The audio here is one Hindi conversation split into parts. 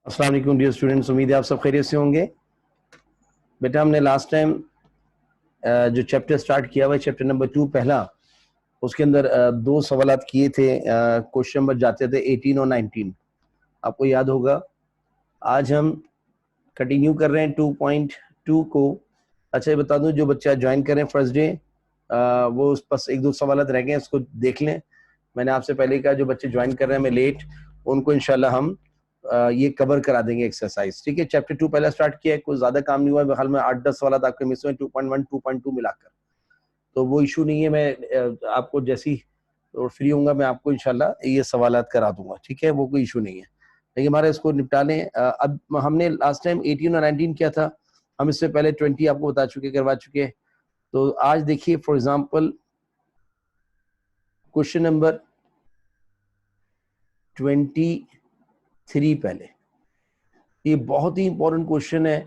अस्सलाम वालेकुम डियर स्टूडेंट्स, उम्मीद है आप सब खैरियत से होंगे। बेटा हमने लास्ट टाइम जो चैप्टर स्टार्ट किया हुआ चैप्टर नंबर 2 पहला, उसके अंदर दो सवालात किए थे। क्वेश्चन नंबर जाते थे 18 और 19, आपको याद होगा। आज हम कंटिन्यू कर रहे हैं 2.2 को। अच्छा ये बता दूं, जो बच्चा ज्वाइन करें फर्स्ट डे वो उस बस एक दो सवालात रह गए, उसको देख लें। मैंने आपसे पहले कहा जो बच्चे ज्वाइन कर रहे हैं मैं लेट, उनको इंशाल्लाह हम ये कवर करा देंगे एक्सरसाइज। ठीक है, चैप्टर 2 पहला स्टार्ट किया है, कोई ज्यादा काम नहीं हुआ है, हाल में 8-10 सवाल आपके मिस हुए 2.1 2.2 मिलाकर, तो वो इशू नहीं है। मैं आपको जैसी फ्री होऊंगा मैं आपको इंशाल्लाह ये सवालात करा दूंगा। ठीक है, वो कोई इशू नहीं है, लेकिन हमारा इसको निपटा लें। अब हमने लास्ट टाइम 18 और 19 किया था, हम इससे पहले 20 आपको बता चुके, करवा चुके। तो आज देखिए फॉर एग्जाम्पल क्वेश्चन नंबर 23 पहले, ये बहुत ही इंपॉर्टेंट क्वेश्चन है।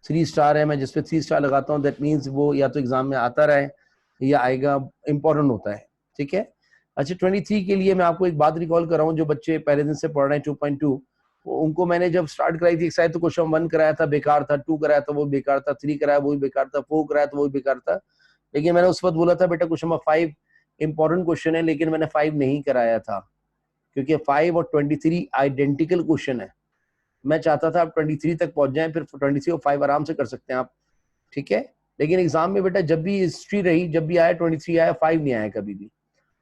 3 स्टार है, मैं जिसपे 3 स्टार लगाता हूँ दैट मीन्स वो या तो एग्जाम में आता रहे या आएगा, इंपॉर्टेंट होता है। ठीक है, अच्छा 23 के लिए मैं आपको एक बात रिकॉल कर रहा हूँ। जो बच्चे पहले दिन से पढ़ रहे हैं 2.2, उनको मैंने जब स्टार्ट कराई थी शायद, तो क्वेश्चन 1 कराया था बेकार था, 2 कराया था वो बेकार था, 3 कराया वो भी बेकार था, 4 कराया था वो भी बेकार था। लेकिन मैंने उस वक्त बोला था बेटा क्वेश्चन नंबर 5 इंपॉर्टेंट क्वेश्चन है, लेकिन मैंने 5 नहीं कराया था क्योंकि 5 और 23 आइडेंटिकल क्वेश्चन है। मैं चाहता था आप 23 तक पहुंच जाएं, फिर 23 और 5 आराम से कर सकते हैं आप। ठीक है, लेकिन एग्जाम में बेटा जब भी हिस्ट्री रही, जब भी आया 23 आया, 5 नहीं आया कभी भी।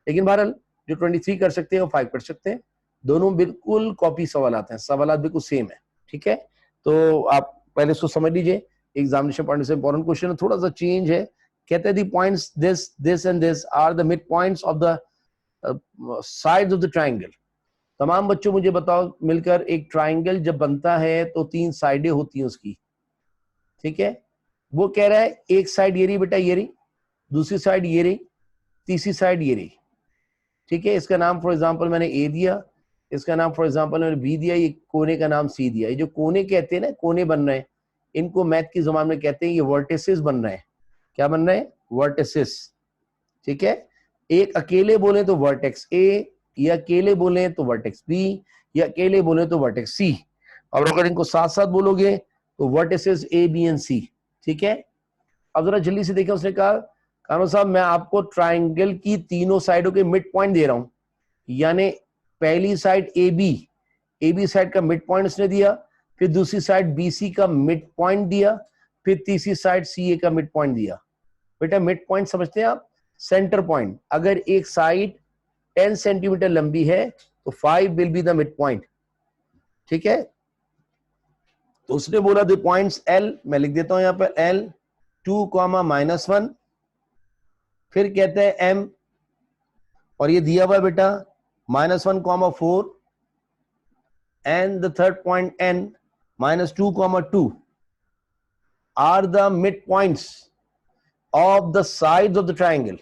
लेकिन बहरहाल जो 23 कर सकते हैं वो 5 कर सकते हैं, दोनों बिल्कुल कॉपी सवाल आते हैं, सवाल बिल्कुल सेम है। ठीक है, तो आप पहले इसको समझ लीजिए, एग्जामिनेशन पढ़ने से इंपॉर्टेंट क्वेश्चन है, थोड़ा सा चेंज है। कहते हैं the points this this and this are the mid points of the sides of the triangle. तमाम बच्चों मुझे बताओ मिलकर, एक ट्राइंगल जब बनता है तो 3 साइडें होती हैं उसकी। ठीक है, वो कह रहा है एक साइड ये रही बेटा, ये रही, दूसरी साइड ये रही, तीसरी साइड ये रही। ठीक है, इसका नाम फॉर एग्जांपल मैंने ए दिया, इसका नाम फॉर एग्जांपल मैंने बी दिया, ये कोने का नाम सी दिया। ये जो कोने कहते हैं ना, कोने बन रहे हैं, इनको मैथ की जबान में कहते हैं ये वर्टिसेस बन रहे हैं। क्या बन रहे हैं? वर्टिसेस। ठीक है, एक अकेले बोले तो वर्टेक्स ए, या अकेले बोले तो वर्टेक्स बी, या अकेले बोले तो वर्टेक्स सी, और अगर इनको साथ साथ बोलोगे तो वर्टिसेस ए बी एंड सी। ठीक है, अब जरा जल्दी से देखें, उसने कहा कानून साहब मैं आपको ट्राइंगल की तीनों साइडों के मिड पॉइंट दे रहा हूं, यानी पहली साइड ए बी साइड का मिड पॉइंट उसने दिया, फिर दूसरी साइड बी सी का मिड पॉइंट दिया, फिर तीसरी साइड सी ए का मिड पॉइंट दिया। बेटा मिड पॉइंट समझते हैं आप? Centre point. अगर एक साइड 10 सेंटीमीटर लंबी है तो 5 will be the mid point. ठीक है, तो उसने बोला द पॉइंट्स एल, मैं लिख देता हूं यहां पर एल 2, -1, फिर कहते हैं एम, और ये दिया हुआ बेटा -1, 4, and the third point N -2, 2 are the mid points of the sides of the triangle.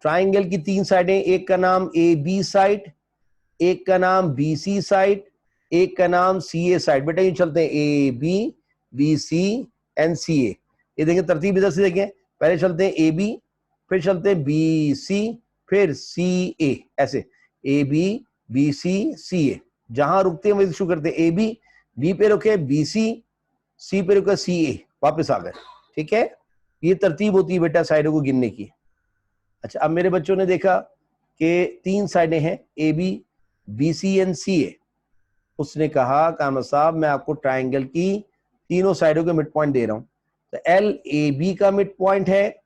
Triangle की 3 साइडें, एक का नाम ए बी साइड, एक का नाम बी सी साइड, एक का नाम सी ए साइड। बेटा ये चलते हैं ए बी सी एंड सी ए। ये देखें तरतीब इधर से देखें, पहले चलते हैं ए बी, फिर चलते हैं बी सी, फिर सी ए, ऐसे ए बी सी सी ए। जहां रुकते हैं वही शुरू करते हैं, ए बी पे रुके, बी सी पे रुके, सी ए, वापस आ गए। ठीक है, ये तरतीब होती है बेटा साइडों को गिनने की। अच्छा अब मेरे बच्चों ने देखा कि 3 साइडें हैं ए बी सी एंड सी ए। उसने कहा कामरान साहब मैं आपको ट्राइंगल की तीनों साइडों के मिड पॉइंट दे रहा हूं, तो एल ए बी का मिड पॉइंट है,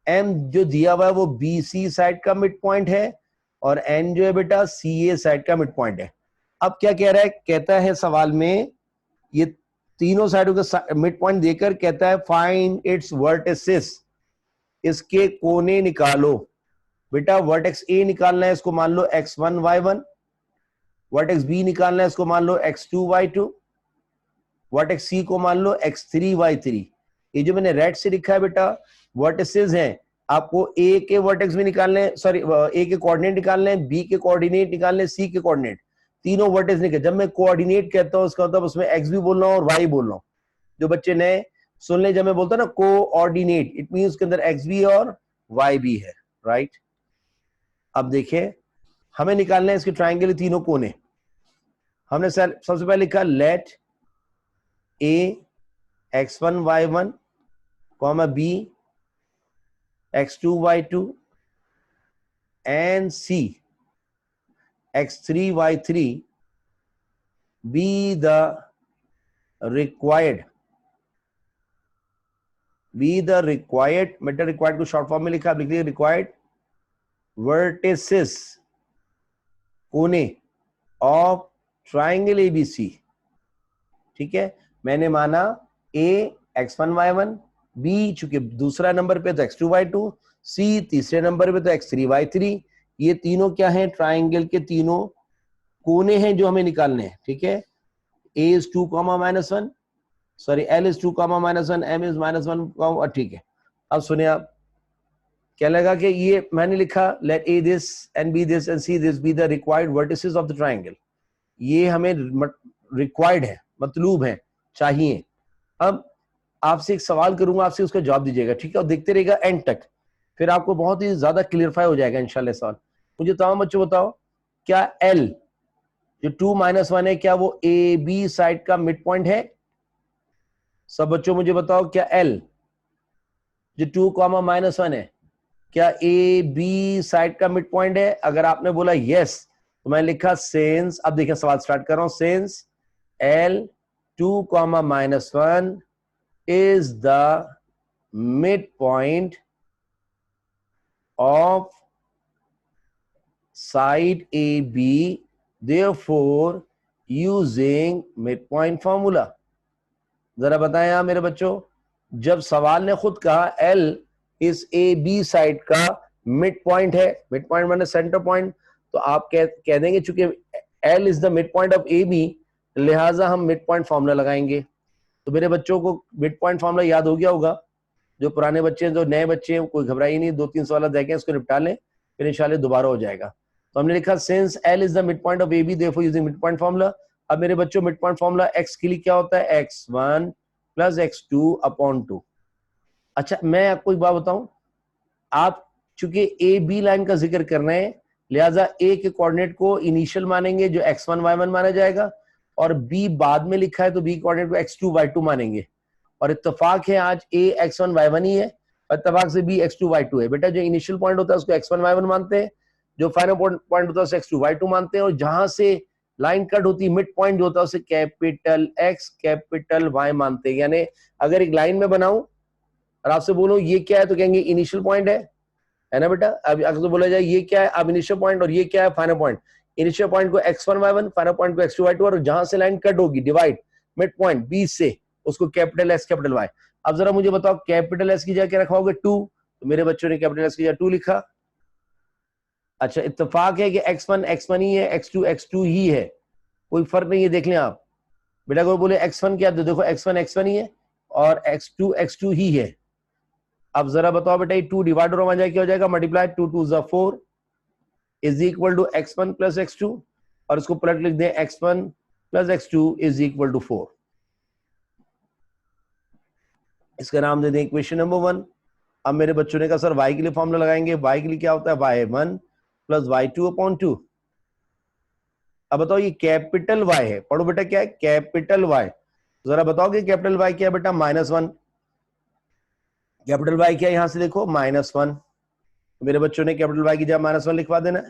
एम जो दिया हुआ है वो बी सी साइड का मिड पॉइंट है, और एन जो है बेटा सी ए साइड का मिड पॉइंट है। अब क्या कह रहा है? कहता है सवाल में ये तीनों साइडों के मिड पॉइंट देकर कहता है फाइंड इट्स वर्टिसेस, इसके कोने निकालो। बेटा वर्टेक्स ए निकालना है, इसको मान लो x1 y1, वर्टेक्स बी निकालना है, इसको मान लो x2 y2, वर्टेक्स सी को मान लो x3 y3। ये जो मैंने रेड से लिखा है बेटा वर्टिसेस हैं, आपको ए के वर्टेक्स भी निकालने हैं, सॉरी ए के कोऑर्डिनेट निकालने हैं, बी के कोऑर्डिनेट निकालने हैं, सी के कोऑर्डिनेट, तीनों वर्टेक्स निकले। जब मैं कोऑर्डिनेट कहता हूं उसका मतलब उसमें x भी बोल रहा हूं और y बोल रहा हूं। जो बच्चे नए सुन ले, जब मैं बोलता हूं ना कोऑर्डिनेट, इट मीन उसके अंदर x भी और y भी है, राइट। अब देखिए हमें निकालना है इसके ट्राइंगल के तीनों कोने। हमने सबसे पहले लिखा late A x1 y1 comma B x2 y2 and C x3 y3 be the required Meta required को शॉर्ट फॉर्म में लिखा, आप लिख लीजिए रिक्वायर्ड वर्टिसेस कोने ऑफ ट्राइंगल एबीसी। ठीक है, मैंने माना A x1 y1, B चूंकि दूसरा नंबर पे तो x2 y2, C तीसरे नंबर पे तो x3 y3। ये तीनों क्या हैं? ट्राइंगल के तीनों कोने हैं जो हमें निकालने हैं। ठीक है, A is 2, -1, sorry L is 2, -1, M is -1, ठीक है। अब सुनिए, आप क्या लगा कि ये मैंने लिखा let A this and B this and C this be the required vertices of the triangle। ये हमें रिक्वायर्ड है, मतलूब है, चाहिए। अब आपसे एक सवाल करूंगा, आपसे उसका जवाब दीजिएगा। ठीक है, और देखते रहेगा एंड तक, फिर आपको बहुत ही ज्यादा क्लियरफाई हो जाएगा इंशाल्लाह सवाल। मुझे तमाम बच्चों बताओ, क्या L जो 2 - 1 है, क्या वो ए बी साइड का मिड पॉइंट है? सब बच्चों मुझे बताओ, क्या L जो 2, -1 है, क्या ए बी साइड का मिड पॉइंट है? अगर आपने बोला यस तो मैं लिखा सेंस, अब देखिए सवाल स्टार्ट कर रहा हूं, sense L 2, -1 is the midpoint of side AB, therefore using midpoint formula। जरा बताएं आप मेरे बच्चों, जब सवाल ने खुद कहा L इस ए बी साइड का मिड पॉइंट है, मिड पॉइंट माने सेंटर पॉइंट, तो आप कह देंगे चूंकि L is the mid point of A B, लिहाजा हम मिड पॉइंट फॉर्मूला लगाएंगे। तो मेरे बच्चों को मिड पॉइंट फॉर्मूला याद हो गया होगा। जो पुराने बच्चे हैं, जो नए बच्चे हैं, कोई घबराई नहीं, 2-3 सवाल देखें, इसको निपटा लें, फिर इंशाल्लाह दोबारा हो जाएगा। तो हमने लिखा since L is the mid point of A B, therefore using mid point formula. अब मेरे बच्चों, मिड पॉइंट फॉर्मूला x के लिए क्या होता है? x1 + x2/2। अच्छा, मैं आपको एक बात बताऊं, आप चूंकि ए बी लाइन का जिक्र कर रहे हैं, लिहाजा ए के कोऑर्डिनेट को इनिशियल मानेंगे जो x1 y1 माना जाएगा, और बी बाद में लिखा है तो बी कोऑर्डिनेट को x2 y2 मानेंगे। और इत्तेफाक है आज a x1 y1 ही है, और इत्तेफाक से b x2 y2 है। बेटा, जो इनिशियल पॉइंट होता है उसको x1 y1 मानते हैं, जो फाइनल पॉइंट होता है उसे x2 y2 मानते हैं, और जहां से लाइन कट होती है, मिड पॉइंट जो होता है उसे कैपिटल X कैपिटल Y मानते हैं। यानी अगर एक लाइन में बनाऊं और आपसे बोलूं ये क्या है, तो कहेंगे इनिशियल पॉइंट है ना बेटा। अब अगर तो बोला जाए ये क्या है, अब इनिशियल पॉइंट, और ये क्या है, फाइनल पॉइंट। इनिशियल पॉइंट को x1 y1, फाइनल पॉइंट को x2 y2, और जहां से लाइन कट होगी डिवाइड मिड पॉइंट B से, उसको कैपिटल X कैपिटल Y। अब जरा मुझे बताओ, कैपिटल S की जगह क्या रखवाओगे? 2। तो मेरे बच्चों ने कैपिटल S की जगह 2 लिखा। अच्छा, इत्तेफाक है कि x1 x1 ही है, x2 x2 ही है, कोई फर्क नहीं है। देख लें आप बेटा, कोई बोले x1 क्या, तो देखो x1 x1 ही है और x2 x2 ही है। अब जरा बताओ बेटा, ये 2 डिवाइड हो जाए क्या हो जाएगा? Multiply 2 2 = 4 is equal to x1 + x2, और इसको पलट लिख दें x1 + x2 is equal to 4। इसका नाम दे दें इक्वेशन नंबर 1। अब मेरे बच्चों ने कहा सर y के लिए फॉर्मूला लगाएंगे। y के लिए क्या होता है? y1 + y2/2। अब बताओ, ये कैपिटल Y है, पढ़ो बेटा क्या है? Capital Y। जरा बताओ कि कैपिटल Y क्या है बेटा? -1। कैपिटल Y क्या है? यहां से देखो -1। मेरे बच्चों ने कैपिटल Y की जगह -1 लिखवा देना।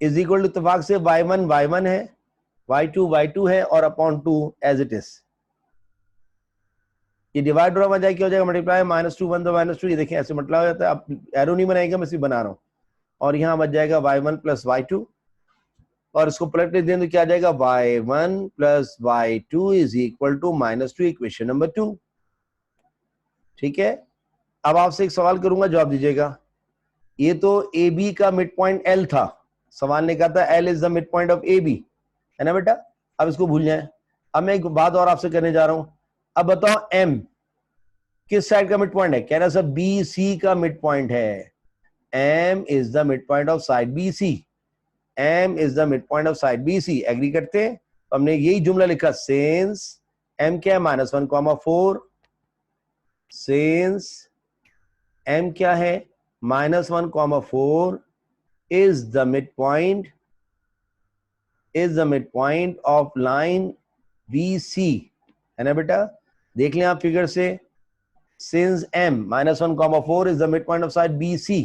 इज इक्वल टू, इत्तेफाक से y1 y1 है, y2 y2 है, और /2 एज इट इज। ये डिवाइड हो जाए क्या हो जाएगा? मल्टीप्लाई -2 1 तो -2, ये देखिए ऐसे मल्टीप्लाई हो जाता है। अब एरो नहीं बनाएगा, मैं सिर्फ बना रहा हूं। और यहां बच जाएगा y1 + y2, और इसको पलट के दें तो क्या आ जाएगा? y1 + y2 is equal to -2, equation number 2। ठीक है, अब आपसे एक सवाल करूंगा, जवाब दीजिएगा। ये तो ए बी का मिड पॉइंट L था, सवाल ने कहा था L is the mid point of A B, है ना बेटा। अब इसको भूल जाए। अब मैं एक बात और आपसे करने जा रहा हूं। अब बताओ M किस साइड का मिड पॉइंट है? कह रहा सब बी सी का मिड पॉइंट है। M is the mid point of side B C. M is the mid point of side B C. Agree करते हैं? तो हमने यही जुमला लिखा, सिंस M क्या है? -1, 4। सिंस M क्या है? -1, 4 is the midpoint of line BC है ना बेटा। देख लें आप फिगर से, since m -1, 4 is the mid point of side BC।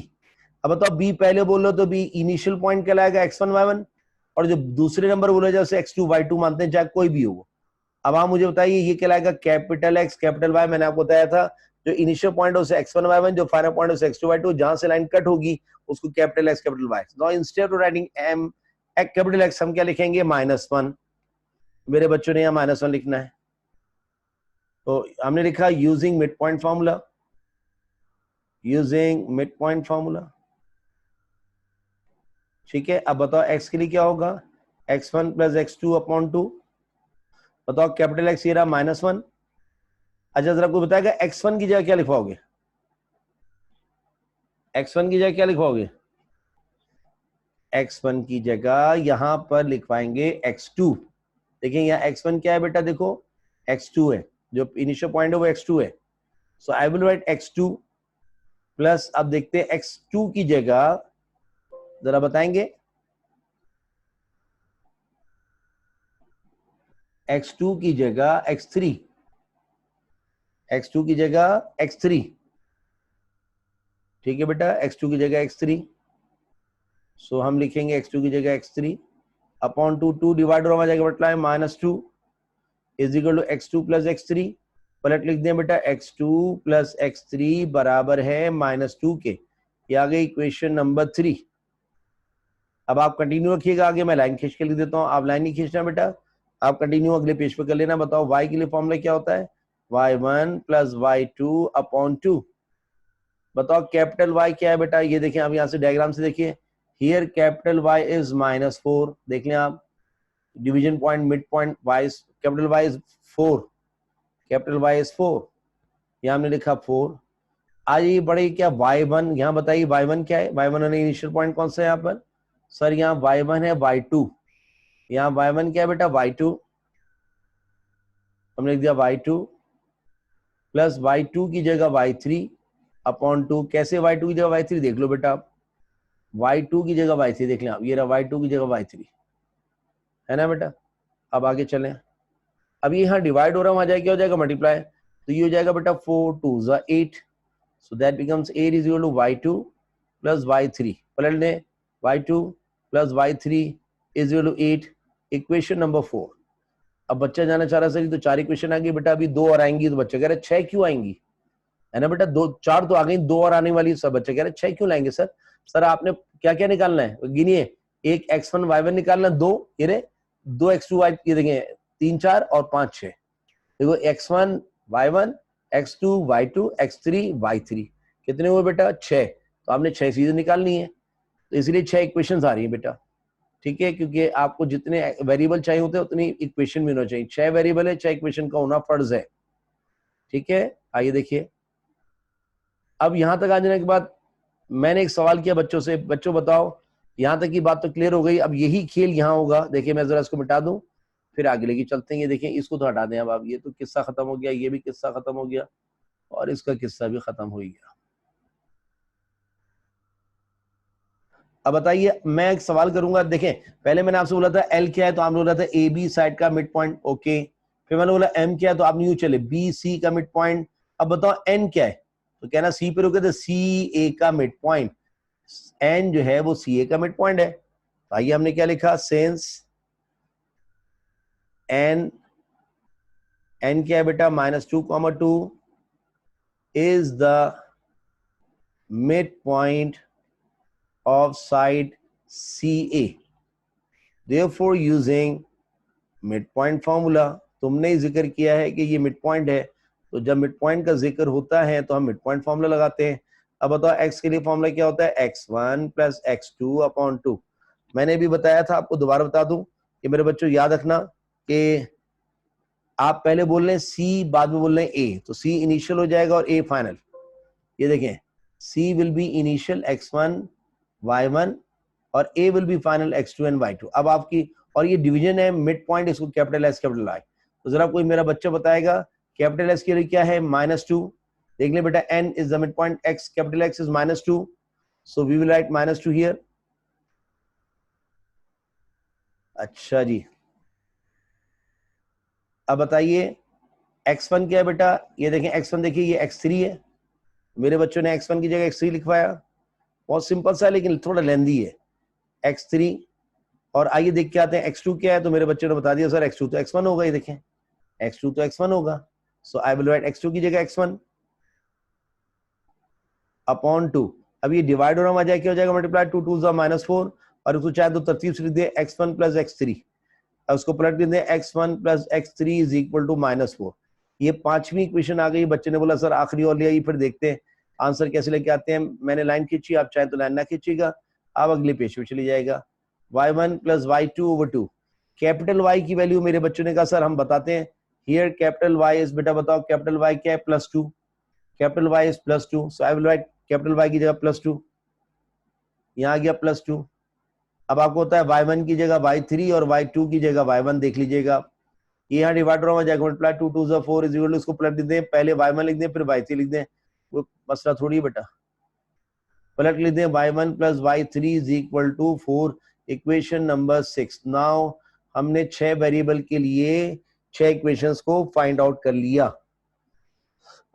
अब बताओ b पहले बोलो तो b इनिशियल पॉइंट कहलाएगा x1 y1, और जो दूसरे नंबर बोले जाए उसे x2 y2 मानते हैं, चाहे कोई भी हो। अब आप मुझे बताइए ये कहलाएगा कैपिटल X कैपिटल Y। मैंने आपको बताया था जो इनिशियल पॉइंट है उसे x1 y1, जो फाइनल पॉइंट है उसे x2 y2, जहां से लाइन कट होगी उसको capital X capital Y। Now instead of writing m capital X हम क्या लिखेंगे -1। मेरे बच्चों ने यहाँ -1 लिखना है, तो हमने लिखा using mid point formula, using mid point formula. ठीक है, अब बताओ x के लिए क्या होगा, x1 + x2 अपॉन 2। बताओ कैपिटल X ये रहा -1। अच्छा जरा कोई बताएगा x1 की जगह क्या लिखवाओगे, x1 की जगह क्या लिखवाओगे, x1 की जगह यहां पर लिखवाएंगे x2। देखिए यहाँ x1 क्या है बेटा, देखो x2 है, जो इनिशियल पॉइंट है वो x2 है। So I will write x2 plus, अब देखते हैं x2 की जगह जरा बताएंगे, x2 की जगह x3, x2 की जगह x3। ठीक है बेटा, x2 की जगह x3। सो हम लिखेंगे x2 की जगह x3 अपॉन 2, 2 डिवाइड हो जाएगा बटला -2 is equal to x2 + x3। पलट लिख दें बेटा, x2 + x3 बराबर है -2 के। ये आ गई इक्वेशन नंबर 3। अब आप कंटिन्यू रखिएगा, आगे मैं लाइन खींच के लिख देता हूं, आप लाइन नहीं खींचना बेटा, आप कंटिन्यू अगले पेज पे कर लेना। बताओ y के लिए फॉर्मूला क्या होता है, y1 + y2 अपॉन 2। बताओ कैपिटल Y क्या है बेटा, ये देखें आप यहां से डायग्राम से देखिए, हियर कैपिटल Y इज -4। देख लें आप, division point mid point y, capital Y is 4, capital Y is 4, यहां हमने लिखा 4। आज ये बड़े क्या y1, यहाँ बताइए y1 क्या है, y1 इनिशियल पॉइंट कौन सा है यहाँ पर, सर यहाँ y1 है y2, यहाँ y1 क्या है बेटा y2, हमने लिख दिया y2 प्लस y2 की जगह y3 अपॉन 2। कैसे y2 की जगह y3 देख लो बेटा आप, y2 की जगह y3 देख लें आप, ये रहा y2 की जगह y3, है ना बेटा। अब आगे चलें, अब ये यहाँ डिवाइड हो रहा है, वहां जाए क्या हो जाएगा मल्टीप्लाई, तो ये हो जाएगा बेटा 4 2 8, so that becomes 8 is equal to y2 + y3। पलट दें, y2 + y3 is equal to 8, equation number 4। अब बच्चा जाना चाह रहा सर तो 4 इक्वेशन आ गई बेटा, अभी 2 और आएंगी, तो बच्चा कह रहे 6 क्यों आएंगी, है ना बेटा, 2 4 तो आ गई, 2 और आने वाली, सब बच्चे कह रहे 6 क्यों लाएंगे सर। सर आपने क्या क्या निकालना है, गिनिए, एक x1 y1 निकालना, 2 ये रहे, 2 x2 y, ये देखें 3 4 और 5 6, देखो x1 y1 x2 y2 x3 y3 कितने हुए बेटा 6। तो आपने 6 चीजें निकालनी है, तो इसलिए 6 इक्वेशंस आ रही है बेटा। ठीक है, क्योंकि आपको जितने वेरिएबल चाहिए होते हैं उतनी इक्वेशन भी होना चाहिए, 6 वेरिएबल है, 6 इक्वेशन का होना फर्ज है। ठीक है, आइए देखिए, अब यहां तक आ जाने के बाद मैंने एक सवाल किया बच्चों से, बच्चों बताओ यहां तक की बात तो क्लियर हो गई, अब यही खेल यहाँ होगा। देखिए मैं जरा इसको मिटा दूं, फिर आगे लेके चलते हैं। ये देखिए इसको तो हटा दें, अब आप, ये तो किस्सा खत्म हो गया, ये भी किस्सा खत्म हो गया, और इसका किस्सा भी खत्म हो गया। अब बताइए, मैं एक सवाल करूंगा, देखें पहले मैंने आपसे बोला था एल क्या है, तो आपने बोला था ए बी साइड का मिड पॉइंट, ओके। फिर मैंने बोला एम क्या है, तो आपने यूं चले बी सी का मिड पॉइंट। अब बताओ एन क्या है, तो कहना सी पे रुके, तो सी ए का मिड पॉइंट, एन जो है वो सी ए का मिड पॉइंट है। तो आइए हमने क्या लिखा, सेंस एन, एन क्या है बेटा -2, 2 is the mid point of side CA. Therefore, using midpoint formula, तुमने जिक्र किया है कि ये मिड पॉइंट है, तो जब मिड पॉइंट का जिक्र होता है तो हम मिड पॉइंट फॉर्मूला लगाते हैं। अब बताओ x के लिए फॉर्मूला क्या होता है, x1 + x2 अपॉन 2। मैंने भी बताया था, आपको दोबारा बता दूं कि मेरे बच्चों याद रखना कि आप पहले बोल रहे हैं C, बाद में बोल रहे हैं A, तो C इनिशियल हो जाएगा और A फाइनल। ये देखें C will be initial x1 y1 और A will be final x2 and y2। अब आपकी, और ये डिवीजन है मिड पॉइंट, इसको कैपिटल S कैपिटल I। तो जरा कोई मेरा बच्चा बताएगा कैपिटल S के लिए क्या है -2। देख ले बेटा, n is the mid point, x capital X is -2, so we will write -2 here. अच्छा जी, अब बताइए x1 क्या है बेटा, ये देखें x1, देखिए ये x3 है, मेरे बच्चों ने x1 की जगह x3 लिखवाया, बहुत सिंपल सा है लेकिन थोड़ा लेंदी है, x3। और आइए देख के आते हैं x2 क्या है, तो मेरे बच्चों ने बता दिया सर x2 तो x1 होगा, ये देखें x2 तो x1 होगा, सो आई विल राइट x2 की जगह x1 अपॉन 2। अब ये डिवाइड होना आ जाए, क्या हो जाएगा, मल्टीप्लाई 2 2 -4, और उसको चाहे तो तरतीब से लिख दे x1 प्लस x3, उसको पलट के दें x1 plus x3 is equal to -4। ये पांचवी इक्वेशन आ गई। बच्चे ने बोला सर आखिरी और ले आई, फिर देखते हैं आंसर कैसे लेके आते हैं। मैंने लाइन खींची, आप चाहें तो लाइन ना खींचिएगा, आप अगले पेज पे चली जाएगा। y1 plus y2/2, capital Y की वैल्यू मेरे बच्चों ने कहा सर हम बताते हैं, हियर कैपिटल Y इज, बेटा बताओ कैपिटल Y क्या है, +2, capital Y is +2, so I will right capital Y की जगह +2, यहाँ आ गया +2। अब आपको होता है y1 की जगह y3 और y2 की जगह y1 देख लीजिएगा, ये यहाँ डिवाइड हो जाएगा, मल्टीप्लाई 2 2 4 इज इक्वल टू, इसको पलट दें, पहले y1 लिख दें फिर y3 लिख दें, वो मसला थोड़ी है बेटा, पलट लिख दें y1 plus y3 is equal to 4, equation number 6। Now हमने 6 वेरिएबल के लिए 6 इक्वेशंस को फाइंड आउट कर लिया।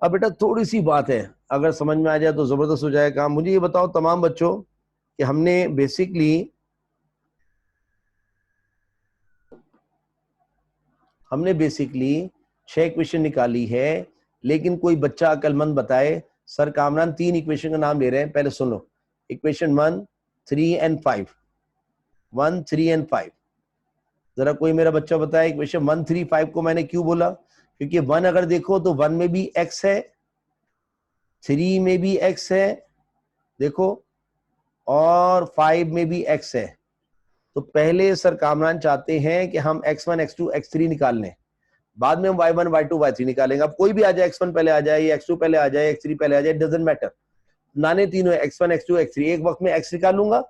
अब बेटा थोड़ी सी बात है, अगर समझ में आ जाए तो जबरदस्त हो जाएगा काम। मुझे ये बताओ तमाम बच्चों कि हमने बेसिकली 6 इक्वेशन निकाली है, लेकिन कोई बच्चा अक्लमंद बताए सर कामरान 3 इक्वेशन का नाम ले रहे हैं, पहले सुन लो, इक्वेशन 1 3 एंड 5, 1 3 एंड 5, जरा कोई मेरा बच्चा बताए इक्वेशन 1 3 5 को मैंने क्यों बोला, क्योंकि 1 अगर देखो तो 1 में भी x है, 3 में भी x है देखो, और 5 में भी x है। तो पहले सर कामरान चाहते हैं कि हम x1 x2 x3 निकाल लें, बाद में हम y1 y2 y3 निकालेंगे। अब कोई भी आ जाए, x1 पहले आ जाए या x2 पहले आ जाए, x3 पहले आ जाए, डजंट मैटर, नाने तीनों है, x1 x2 x3, एक वक्त में x निकालूंगा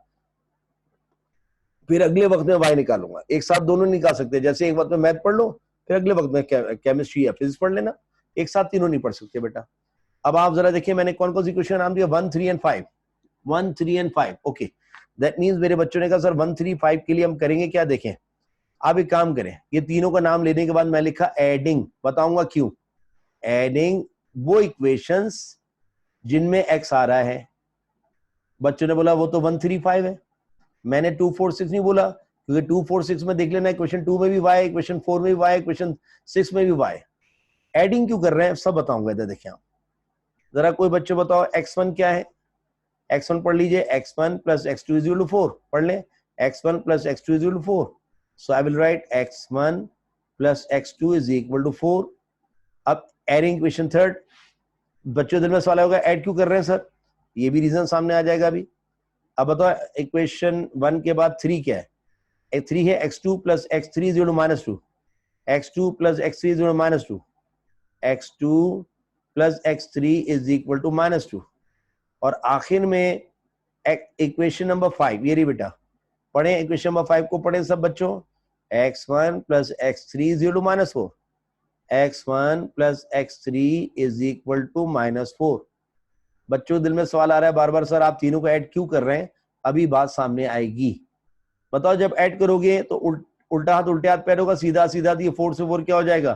फिर अगले वक्त में y निकालूंगा, एक साथ दोनों निकाल सकते हैं। जैसे एक वक्त में मैथ पढ़ लो फिर अगले वक्त में केमिस्ट्री या फिजिक्स पढ़ लेना, एक साथ तीनों नहीं पढ़ सकते बेटा। अब आप जरा देखिए मैंने कौन कौन सी क्वेश्चन नाम दिया, 1 3 and 5, 1 3 and 5, okay. That means मेरे बच्चों ने कहा सर 1 3 5 के लिए हम करेंगे क्या, देखें आप एक काम करें, ये तीनों का नाम लेने के बाद मैं लिखा एडिंग, बताऊंगा क्यों, एडिंग वो इक्वेशंस जिनमें x आ रहा है। बच्चों ने बोला वो तो 1 3 5 है, मैंने 2 4 6 नहीं बोला, क्योंकि 2 4 6 में देख लेना, इक्वेशन 2 में भी y है, इक्वेशन 4 में भी y है, इक्वेशन 6 में भी y है। एडिंग क्यों कर रहे हैं सब बताऊंगा, इधर देखिए आप जरा कोई बच्चे बताओ x1 क्या है, x1 पढ़ लीजिए, x1 plus x2 is equal to 4, पढ़ लें x1 plus x2 is equal to 4, so I will write x1 plus x2 is equal to 4। अब एडिंग इक्वेशन थर्ड, बच्चों दिल में सवाल होगा ऐड क्यों कर रहे हैं सर, ये भी रीजन सामने आ जाएगा अभी। अब बताओ इक्वेशन 1 के बाद 3 क्या है, 3 है x2 plus x3 is equal to -2, x2 plus x3 is equal to -2, x2 plus x3 is equal to -2, और आखिर में इक्वेशन नंबर 5, ये रही बेटा, पढ़े इक्वेशन नंबर 5 को, पढ़े सब बच्चों, x1 plus x3 is equal to -4, x1 plus x3 is equal to -4। बच्चों दिल में सवाल आ रहा है बार बार सर आप तीनों को ऐड क्यों कर रहे हैं, अभी बात सामने आएगी। बताओ जब ऐड करोगे तो उल्टा हाथ उल्टे हाथ पैर होगा, सीधा सीधा, ये 4 से 4 क्या हो जाएगा,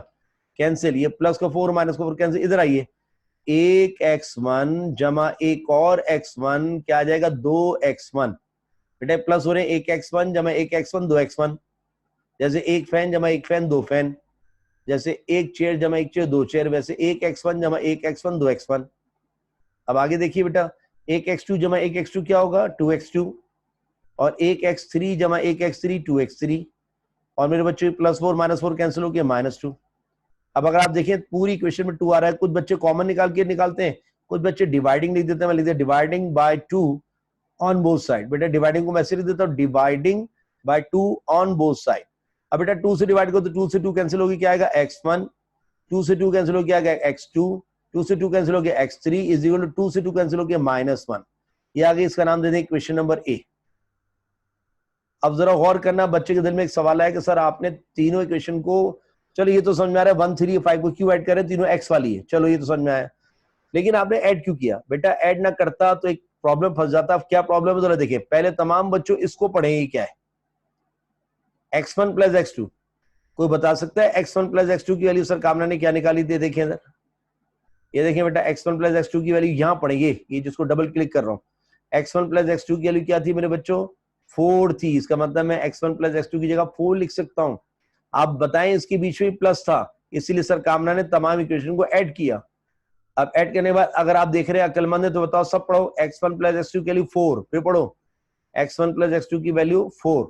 कैंसिल, ये प्लस का 4 माइनस का 4 कैंसिल। इधर आइए, एक x1 जमा एक और x1 क्या आ जाएगा, 2x1, बेटा प्लस हो रहे हैं, एक x1 जमा एक x1 2x1, जैसे एक फैन जमा एक फैन 2 फैन, जैसे एक चेयर जमा एक चेयर 2 चेयर, वैसे एक x1 जमा एक x1 2x1। अब आगे देखिए बेटा, एक x2 जमा एक x2 क्या होगा, 2x2, और एक x3 जमा एक x3 2x3, और मेरे बच्चे +4 -4 कैंसिल हो गया -2। अब अगर आप देखें पूरी इक्वेशन में 2 आ रहा है, कुछ बच्चे कॉमन निकालते हैं, कुछ बच्चे डिवाइडिंग लिख देते हैं, मैं लिख दिया dividing by 2 on both side. बेटा डिवाइडिंग को मैं ऐसे लिख देता हूं, dividing by 2 on both side. अब बेटा 2 से डिवाइड करो तो 2 से 2 कैंसिल होगी, क्या आएगा x1, 2 से 2 कैंसिल हो गया x2, 2 से 2 कैंसिल हो गया x3 इज इक्वल टू 2 से 2 कैंसिल हो गया -1। ये आगे इसका नाम दे दें इक्वेशन नंबर ए। अब जरा गौर करना, बच्चे के दिल में एक सवाल है कि सर आपने तीनों इक्वेशन को, चलो ये तो समझ में आ रहा है 1 3 5 को क्यों ऐड करें, तीनों x वाली है, चलो ये तो समझ में आया, लेकिन आपने ऐड क्यों किया, बेटा ऐड ना करता तो एक प्रॉब्लम फंस जाता। अब क्या प्रॉब्लम है जरा देखिए, पहले तमाम बच्चों इसको पढ़ेंगे क्या है, x1 प्लस x2 कोई बता सकता है x1 प्लस x2 की वैल्यू सर कामना ने क्या निकाली थी? देखिए इधर, ये देखिए बेटा x1 प्लस x2 की वैल्यू यहाँ पड़ेगी, ये जिसको डबल क्लिक कर रहा हूँ, x1 प्लस x2 की वैल्यू क्या थी मेरे बच्चों? 4 थी। इसका मतलब मैं x1 प्लस x2 की जगह 4 लिख सकता हूँ। आप बताएं, इसके बीच में प्लस था, इसीलिए सर कामना ने तमाम इक्वेशन को ऐड किया। अब ऐड करने के बाद अगर आप देख रहे हैं अक्लमंद है तो बताओ, सब पढ़ो, x1 प्लस x2 की वैल्यू 4, फिर पढ़ो x1 प्लस x2 की वैल्यू 4,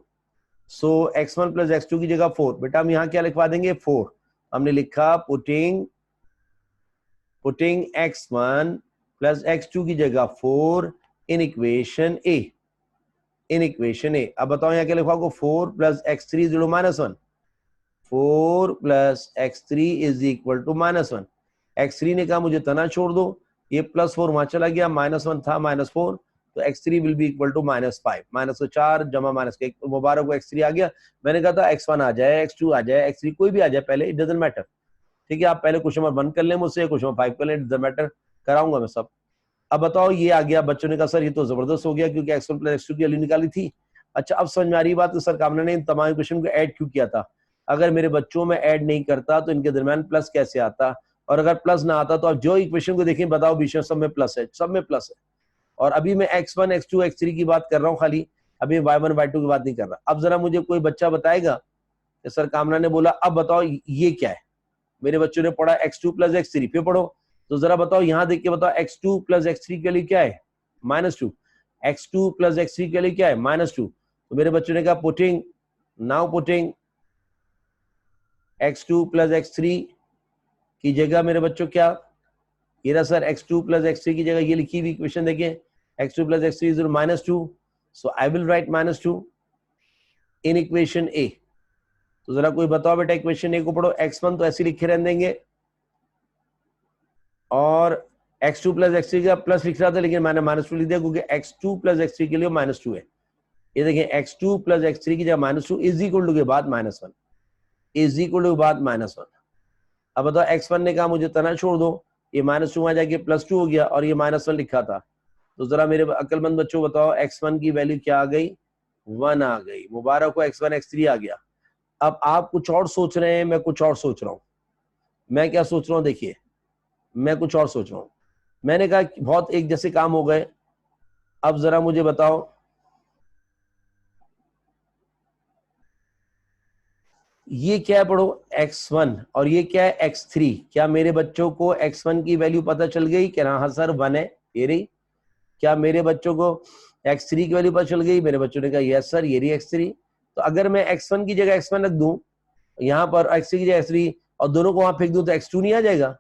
सो x1 प्लस x2 की जगह 4। बेटा हम यहाँ क्या लिखवा देंगे? 4। हमने लिखा पुटिंग x1 प्लस x2 की जगह 4 इन इक्वेशन ए, इन इक्वेशन ए। अब बताओ यहाँ क्या लिखवाओगे? 4 plus x3 is -1, 4 plus x3 is equal to -1। x3 ने कहा मुझे तना छोड़ दो, ये +4 वहां चला गया, -1 था -4, तो x3 will be equal to -5, -4 जमा -1, मुबारक को x3 आ गया। मैंने कहा था x1 आ जाए, x2 आ जाए, x3 कोई भी आ जाए पहले, इट डजंट मैटर। ठीक है, आप पहले क्वेश्चन नंबर 1 कर लें मुझसे, क्वेश्चन नंबर 5 कर लें, इट डजंट मैटर, कराऊंगा मैं सब। अब बताओ ये आ गया, बच्चों ने कहा सर ये तो जबरदस्त हो गया क्योंकि x1 प्लस x2 की वैल्यू निकाली थी। अच्छा अब समझ में आ रही बात कि सर कामना ने इन तमाम इक्वेशन को ऐड क्यों किया था? अगर मेरे बच्चों में ऐड नहीं करता तो इनके दरमियान प्लस कैसे आता? और अगर प्लस ना आता तो आप जो इक्वेशन को देखें बताओ बीच में सब में प्लस है, सब में प्लस है। और अभी मैं x1 x2 x3 की बात कर रहा हूँ खाली, अभी y1 y2 की बात नहीं कर रहा। अब जरा मुझे कोई बच्चा बताएगा कि सर कामना ने बोला अब बताओ ये क्या है? मेरे बच्चों ने पढ़ा x2 प्लस x3, फिर पढ़ो तो जरा बताओ, यहां देख के बताओ x2 प्लस x3 के लिए क्या है? -2। x2 प्लस x3 के लिए क्या है? -2। तो मेरे बच्चों ने कहा putting, now putting x2 plus x3 की जगह मेरे बच्चों क्या? ये रहा सर x2 प्लस x3 की जगह ये लिखी हुई इक्वेशन देखें, x2 plus x3 is -2, so I will write -2 in equation A. तो जरा कोई बताओ बेटा इक्वेशन ए को पढ़ो, x1 तो ऐसे लिखे रहने देंगे और x2 प्लस x3 का प्लस लिख रहा था लेकिन मैंने -2 लिख दिया क्योंकि x2 प्लस x3 के लिए -2 है। ये देखिए x2 प्लस x3 की जगह -2 इज इक्वल टू के बाद -1, इज इक्वल टू बाद -1। अब बताओ x1 ने कहा मुझे तना छोड़ दो, ये -2 वहां जाके +2 हो गया और ये -1 लिखा था। तो जरा मेरे अक्लमंद बच्चों बताओ x1 की वैल्यू क्या आ गई? 1 आ गई। मुबारक हो, x1 x3 आ गया। अब आप कुछ और सोच रहे हैं, मैं कुछ और सोच रहा हूं। मैं क्या सोच रहा हूं? देखिए मैं कुछ और सोच रहा हूं। मैंने कहा बहुत एक जैसे काम हो गए। अब जरा मुझे बताओ ये क्या है? पढ़ो x1 और ये क्या है? x3। क्या मेरे बच्चों को x1 की वैल्यू पता चल गई कि हाँ सर 1 है, ये रही? क्या मेरे बच्चों को x3 की वैल्यू पता चल गई? मेरे बच्चों ने कहा यस सर, ये रही x3। तो अगर मैं x1 की जगह x1 रख दूं, यहाँ पर x3 की जगह x3 और दोनों को वहां फेंक दूं तो x2 नहीं आ जाएगा?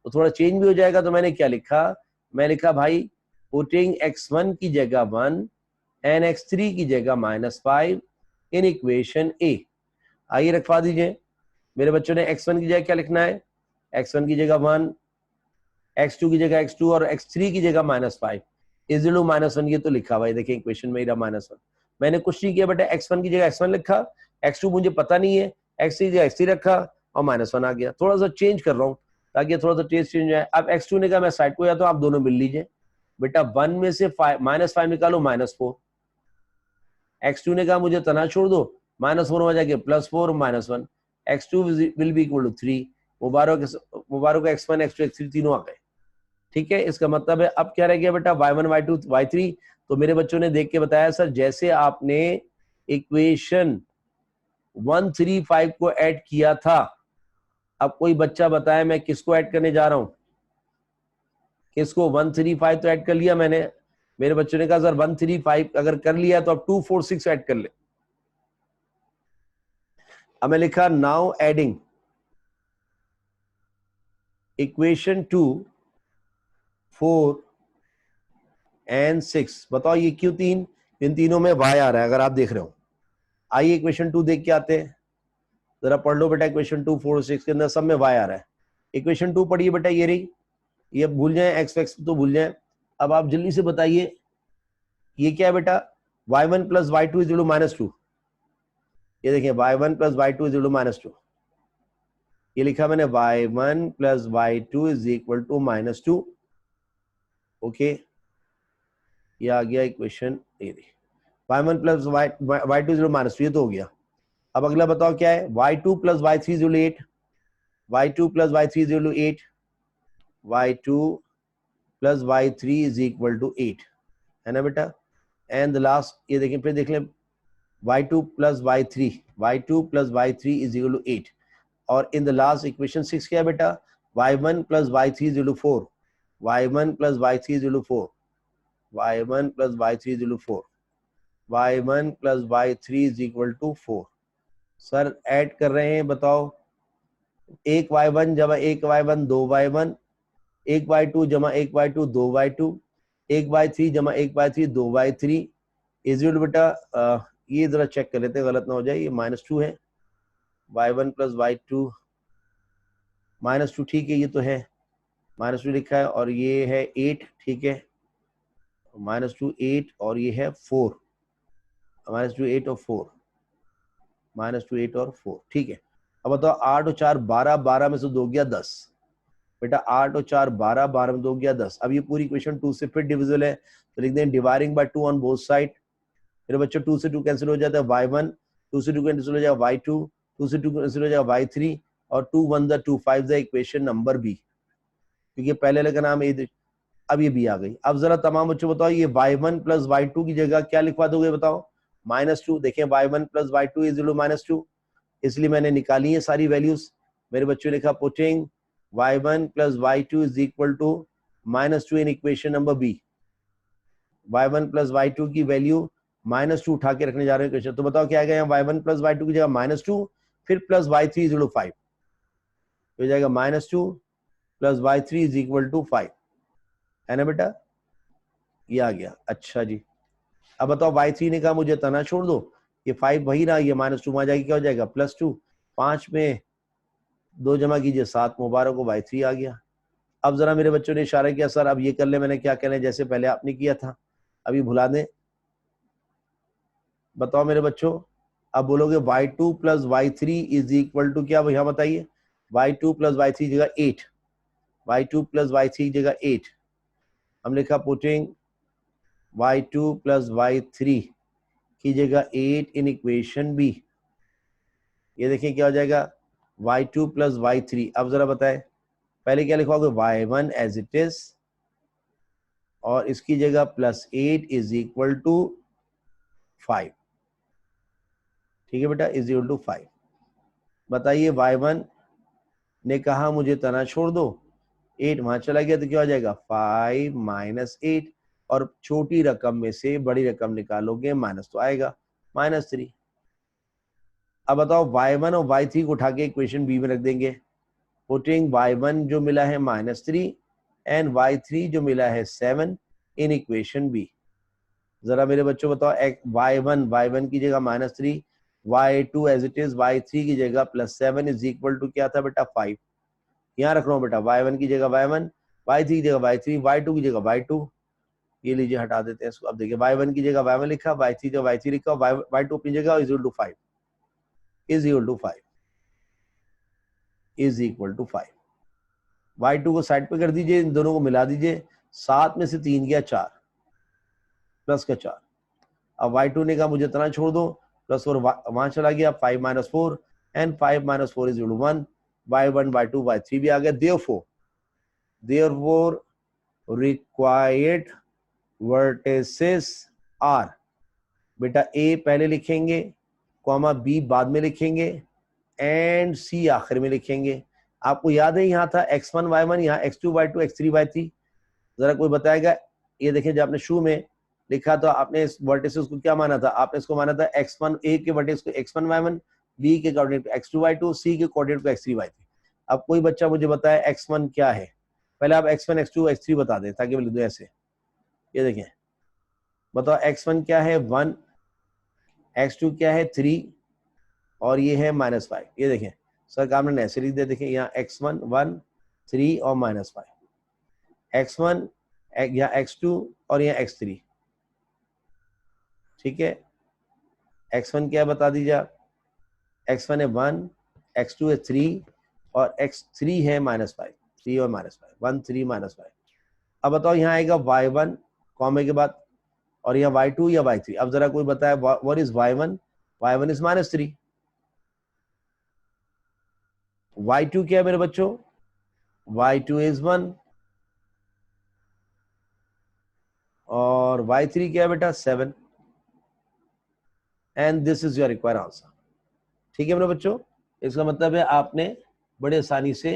तो थोड़ा चेंज भी हो जाएगा। तो मैंने क्या लिखा? मैं लिखा भाई पुटिंग x1 की जगह 1 एंड x3 की जगह -5 इन इक्वेशन ए। आइए रखवा दीजिए। मेरे बच्चों ने x1 की जगह क्या लिखना है? x1 की जगह 1, x2 की जगह x2 और x3 की जगह -5 इज इक्वल टू -1। ये तो लिखा हुआ है, देखिए इक्वेशन में -1। मैंने कुछ नहीं किया बेटा, x1 की जगह x1 लिखा, x2 मुझे पता नहीं है, x3 की जगह x3 रखा और -1 आ गया। थोड़ा सा चेंज कर रहा हूँ ताकि थोड़ा सा टेस्ट चेंज हो जाए। अब x2 ने कहा मैं साइड को जाता हूँ, आप दोनों मिल लीजिए। बेटा 1 में से -5 निकालो, -4। x2 ने कहा मुझे तना छोड़ दो, -4 में जाके +4 -1, x2 will be equal to 3। मुबारक x1 x2 x3 तीनों आ गए। ठीक है, इसका मतलब है अब क्या रह गया बेटा? y1 y2 y3। तो मेरे बच्चों ने देख के बताया सर जैसे आपने इक्वेशन 135 को ऐड किया था, अब कोई बच्चा बताए मैं किसको ऐड करने जा रहा हूं? किसको? 135 तो ऐड कर लिया मैंने। मेरे बच्चों ने कहा सर 135 अगर कर लिया तो अब 246 ऐड कर ले। अब मैं लिखा नाउ एडिंग इक्वेशन 2 4 एंड 6। बताओ ये क्यों 3? इन तीनों में y आ रहा है अगर आप देख रहे हो। आइए इक्वेशन 2 देख के आते हैं, जरा पढ़ लो बेटा। इक्वेशन 2 4 6 के अंदर सब में y आ रहा है। इक्वेशन 2 पढ़िए बेटा, ये रही। ये भूल जाए x तो भूल जाए। अब आप जल्दी से बताइए ये क्या है बेटा? y1 plus y2 is -2। ये देखिए y1 प्लस y2 इज -2। ये लिखा मैंने y1 plus y2 is equal to -2। Okay, ये आ गया इक्वेशन। ये y1 प्लस y2 इज -2, ये तो हो गया। अब अगला बताओ क्या है, y2 plus y3 is 8, y2 plus y3 is 8, y2 plus y3 is equal to 8, है ना बेटा। एंड द लास्ट ये देखें, फिर देख लें y2 plus y3, y2 plus y3 is equal to 8, और इन द लास्ट इक्वेशन 6 क्या है बेटा, y1 plus y3 is equal to 4, y1 plus y3 is equal to 4, y1 plus y3 is equal to 4, y1 plus y3 is equal to 4। Sir add कर रहे हैं, बताओ, एक y1 जमा एक y1 दो y1, एक y2 जमा एक y2 दो y2, एक y3 जमा एक y3 दो y3 इज इक्वल बेटा ये जरा चेक कर लेते हैं गलत ना हो जाए, ये -2 है, y1 प्लस y2 -2, ठीक है, ये तो है -2 लिखा है, और ये है 8, ठीक है, -2 8 और ये है 4, -2 8 और 4, -2 8 और 4, ठीक है। अब बताओ 8 और 4 12, 12 में से 2 गया 10, बेटा 8 और 4 12, 12 में 2 गया 10। अब ये पूरी इक्वेशन 2 से फिर डिविजिबल है, तो लिख दें dividing by 2 on both side. मेरे बच्चों 2 से 2 कैंसिल हो जाता है, y1, 2 से 2 कैंसिल हो जाएगा y2, 2 से 2 कैंसिल हो जाएगा y3, और 2 1 the 2 5 the equation number B, क्योंकि पहले का नाम ए, अब ये बी आ गई। अब जरा तमाम बच्चों बताओ, ये y1 प्लस y2 की जगह क्या लिखवा दोगे, बताओ, -2। देखें y1 plus y2 is equal to -2, इसलिए मैंने निकाली है सारी वैल्यूज। मेरे बच्चों ने लिखा putting y1 plus y2 is equal to -2 in equation number B. y1 plus y2 की वैल्यू -2 उठा के रखने जा रहे हैं क्वेश्चन, तो बताओ क्या आएगा यहाँ, y1 प्लस y2 की जगह -2, फिर plus y3 is equal to 5, हो जाएगा -2 plus y3 is equal to 5, है ना बेटा, ये आ गया। अच्छा जी, अब बताओ y3 ने कहा मुझे तना छोड़ दो, ये 5 वही रहा, ये -2 वहां जाएगी, क्या हो जाएगा +2, 5 में 2 जमा कीजिए 7, मुबारक को y3 आ गया। अब जरा मेरे बच्चों ने इशारा किया, सर अब ये कर ले, मैंने क्या कहना है, जैसे पहले आपने किया था, अभी भुला दें। बताओ मेरे बच्चों, अब बोलोगे y2 plus y3 is equal to क्या, यहाँ बताइए, y2 प्लस y3 जगह 8, y2 प्लस y3 जगह 8, हम लिखा पुटिंग y2 प्लस y3 की जगह 8 इन इक्वेशन बी। ये देखिए क्या हो जाएगा, y2 प्लस y3। अब जरा बताएं, पहले क्या लिखोगे, y1 एज इट इज, और इसकी जगह +8 इज इक्वल टू 5, ठीक है बेटा, इज इक्वल टू 5। बताइए y1 ने कहा मुझे तना छोड़ दो, 8 वहां चला गया, तो क्या हो जाएगा 5 - 8, और छोटी रकम में से बड़ी रकम निकालोगे माइनस तो आएगा -3। अब बताओ y1 और y3 को उठा के इक्वेशन बी में रख देंगे, पुटिंग y1 जो मिला है -3 एंड y3 जो मिला है 7 इन इक्वेशन बी। जरा मेरे बच्चों बताओ, y1 की जगह -3, y2 as it is, y3 की जगह +7 इज इक्वल टू क्या था बेटा 5। यहाँ रख रहा हूँ बेटा, y1 की जगह y1, y3 की जगह y3, y2 की जगह y2, ये लीजिए हटा देते हैं इसको। अब देखिए y1 की जगह y1 लिखा, y3 की जगह y3 लिखा, y2 अपनी जगह is equal to 5, is equal to 5, is equal to 5। y2 को साइड पे कर दीजिए, इन दोनों को मिला दीजिए, 7 में से 3 गया 4, प्लस का 4। अब y2 ने कहा मुझे इतना छोड़ दो, +4 वहां चला गया, 5 - 4 and 5 - 4 is 1, y1 y2 y3 भी आ गया। therefore required vertices are, बेटा a पहले लिखेंगे, कॉमा b बाद में लिखेंगे, एंड c आखिर में लिखेंगे। आपको याद है यहाँ था x1 y1, यहाँ x2 y2 x3 y3, जरा कोई बताएगा। ये देखें, जब आपने शुरू में लिखा तो आपने इस वर्टिसेस को क्या माना था, आपने इसको माना था x1 a के वर्टिस को x1 y1, b के कोऑर्डिनेट को x2 y2, c के कोऑर्डिनेट को x3 y3। अब कोई बच्चा मुझे बताए x1 क्या है, पहले आप x1 x2 x3 बता दें ताकि मैं लिख दूं ऐसे। ये देखें, बताओ x1 क्या है 1, x2 क्या है 3, और ये है -5। ये देखें सर काम ने ऐसे लिख दिया, देखें यहाँ x1 1 3 और -5, x1 यहाँ x2 और यहाँ x3, ठीक है। x1 क्या बता दीजिए, x1 है 1, x2 है 3 और x3 है -5, 3 और -5, 1 3 -5। अब बताओ यहाँ आएगा y1 कॉमे के बाद, और यहाँ y2 या y3। अब जरा कोई बताए what is y1, y1 is -3, y2 क्या है मेरे बच्चों? y2 is 1 और y3 क्या है बेटा? 7 and this is your required answer. ठीक है मेरे बच्चों, इसका मतलब है आपने बड़े आसानी से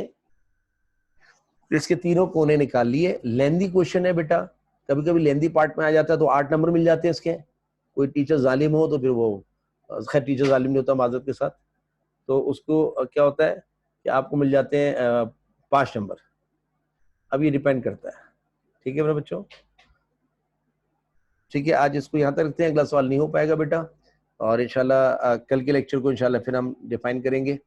इसके तीनों कोने निकाल लिए। लेंदी क्वेश्चन है बेटा, कभी कभी लेंदी पार्ट में आ जाता है तो 8 नंबर मिल जाते हैं इसके। कोई टीचर जालिम हो तो फिर वो, खैर टीचर जालिम नहीं होता माजरत के साथ, तो उसको क्या होता है कि आपको मिल जाते हैं 5 नंबर। अब ये डिपेंड करता है। ठीक है मेरे बच्चों, ठीक है, आज इसको यहाँ तक रखते हैं, अगला सवाल नहीं हो पाएगा बेटा, और इंशाल्लाह कल के लेक्चर को इंशाल्लाह फिर हम डिफाइन करेंगे।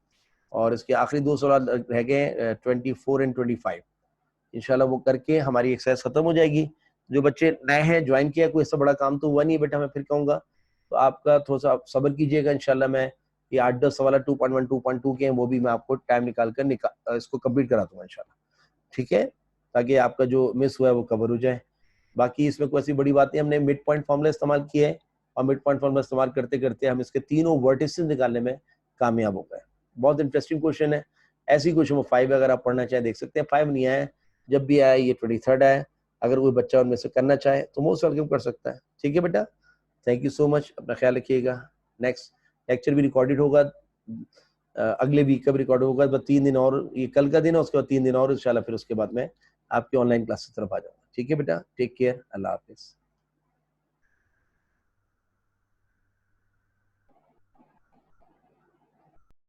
और इसके आखिरी 2 सवाल रह गए 24 एंड 25, इंशाल्लाह वो करके हमारी एक्सरसाइज खत्म हो जाएगी। जो बच्चे नए हैं, ज्वाइन किया, कोई इससे बड़ा काम तो हुआ नहीं बेटा, मैं फिर कहूँगा तो आपका थोड़ा सा सब्र कीजिएगा। इंशाल्लाह मैं ये 8-10 सवाल 2.1 2.2 के हैं, वो भी मैं आपको टाइम निकाल कर इसको कंप्लीट करा दूंगा इंशाल्लाह। ठीक है, ताकि आपका जो मिस हुआ है वो कवर हो जाए। बाकी इसमें कोई ऐसी बड़ी बात नहीं, हमने मिड पॉइंट फॉर्मूला इस्तेमाल किया है और मिड पॉइंट फॉर्मूला इस्तेमाल करते करते हम इसके तीनों वर्टिसेस निकालने में कामयाब हो गए। बहुत इंटरेस्टिंग क्वेश्चन है। ऐसी क्वेश्चन वो 5 अगर आप पढ़ना चाहें देख सकते हैं। 5 नहीं आया, जब भी आया ये 23 आया, अगर कोई बच्चा उनमें से करना चाहे तो मोस्ट वेलकम कर सकता है। ठीक है बेटा, थैंक यू सो मच, अपना ख्याल रखिएगा। नेक्स्ट लेक्चर भी रिकॉर्डेड होगा, अगले वीक का भी रिकॉर्ड होगा, बस 3 दिन और, ये कल का दिन है, उसके बाद 3 दिन और इंशाल्लाह, फिर उसके बाद में आपकी ऑनलाइन क्लासेस तरफ आ जाऊंगा। ठीक है बेटा, टेक केयर, अल्लाह हाफिज।